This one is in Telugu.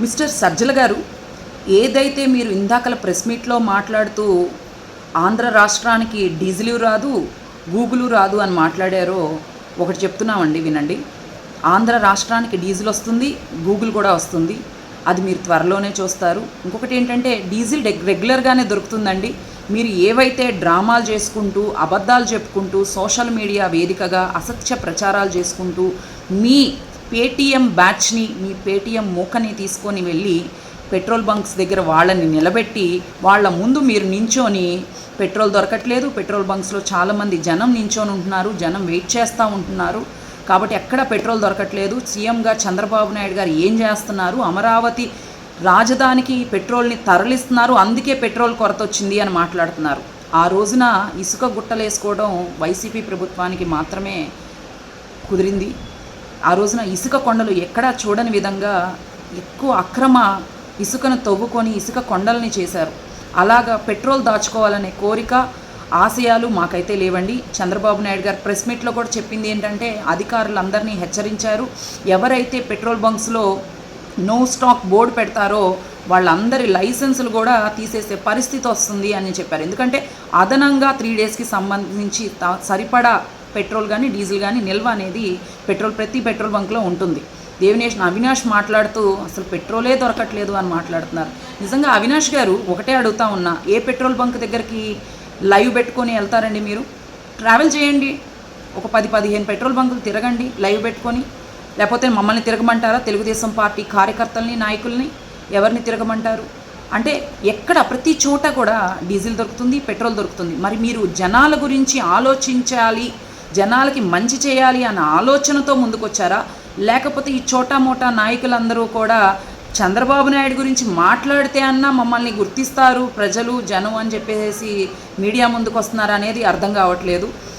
మిస్టర్ సజ్జల గారు, ఏదైతే మీరు ఇందాకల ప్రెస్ మీట్లో మాట్లాడుతూ ఆంధ్ర రాష్ట్రానికి డీజిలు రాదు, గూగులు రాదు అని మాట్లాడారో ఒకటి చెప్తున్నామండి, వినండి. ఆంధ్ర రాష్ట్రానికి డీజిల్ వస్తుంది, గూగుల్ కూడా వస్తుంది. అది మీరు త్వరలోనే చూస్తారు. ఇంకొకటి ఏంటంటే డీజిల్ రెగ్యులర్గానే దొరుకుతుందండి. మీరు ఏవైతే డ్రామాలు చేసుకుంటూ, అబద్ధాలు చెప్పుకుంటూ, సోషల్ మీడియా వేదికగా అసత్య ప్రచారాలు చేసుకుంటూ మీ పేటీఎం బ్యాచ్ని, మీ పేటీఎం మూకని తీసుకొని వెళ్ళి పెట్రోల్ బంక్స్ దగ్గర వాళ్ళని నిలబెట్టి వాళ్ళ ముందు మీరు నించొని పెట్రోల్ దొరకట్లేదు, పెట్రోల్ బంక్స్లో చాలామంది జనం నించొని ఉంటున్నారు, జనం వెయిట్ చేస్తూ ఉంటున్నారు, కాబట్టి ఎక్కడ పెట్రోల్ దొరకట్లేదు, సీఎంగా చంద్రబాబు నాయుడు గారు ఏం చేస్తున్నారు, అమరావతి రాజధానికి పెట్రోల్ని తరలిస్తున్నారు, అందుకే పెట్రోల్ కొరత వచ్చింది అని మాట్లాడుతున్నారు. ఆ రోజున ఇసుక గుట్టలేసుకోవడం వైసీపీ ప్రభుత్వానికి మాత్రమే కుదిరింది. ఆ రోజున ఇసుక కొండలు ఎక్కడా చూడని విధంగా ఎక్కువ అక్రమ ఇసుకను తవ్వుకొని ఇసుక కొండల్ని చేశారు. అలాగా పెట్రోల్ దాచుకోవాలనే కోరిక, ఆశయాలు మాకైతే లేవండి. చంద్రబాబు నాయుడు గారు ప్రెస్ మీట్లో కూడా చెప్పింది ఏంటంటే అధికారులందరినీ హెచ్చరించారు, ఎవరైతే పెట్రోల్ బంక్స్లో నో స్టాక్ బోర్డు పెడతారో వాళ్ళందరి లైసెన్సులు కూడా తీసేసే పరిస్థితి వస్తుంది అని చెప్పారు. ఎందుకంటే అదనంగా 3 డేస్కి సంబంధించి సరిపడా పెట్రోల్ కానీ డీజిల్ కానీ నిల్వ అనేది ప్రతి పెట్రోల్ బంక్లో ఉంటుంది. అవినాష్ మాట్లాడుతూ అసలు పెట్రోలే దొరకట్లేదు అని మాట్లాడుతున్నారు. నిజంగా అవినాష్ గారు ఒకటే అడుగుతా ఉన్నా, ఏ పెట్రోల్ బంక్ దగ్గరికి లైవ్ పెట్టుకొని వెళ్తారండి? మీరు ట్రావెల్ చేయండి, ఒక 10-15 పెట్రోల్ బంకులు తిరగండి లైవ్ పెట్టుకొని. లేకపోతే మమ్మల్ని తిరగమంటారా? తెలుగుదేశం పార్టీ కార్యకర్తల్ని, నాయకుల్ని ఎవరిని తిరగమంటారు? అంటే ఎక్కడ ప్రతి చోట కూడా డీజిల్ దొరుకుతుంది, పెట్రోల్ దొరుకుతుంది. మరి మీరు జనాల గురించి ఆలోచించాలి, జనాలకి మంచి చేయాలి అన్న ఆలోచనతో ముందుకొచ్చారా? లేకపోతే ఈ చోటా మోటా నాయకులందరూ కూడా చంద్రబాబు నాయుడు గురించి మాట్లాడితే అన్నా మమ్మల్ని గుర్తిస్తారు ప్రజలు, జనం అని చెప్పేసి మీడియా ముందుకు వస్తున్నారు అనేది అర్థం కావట్లేదు.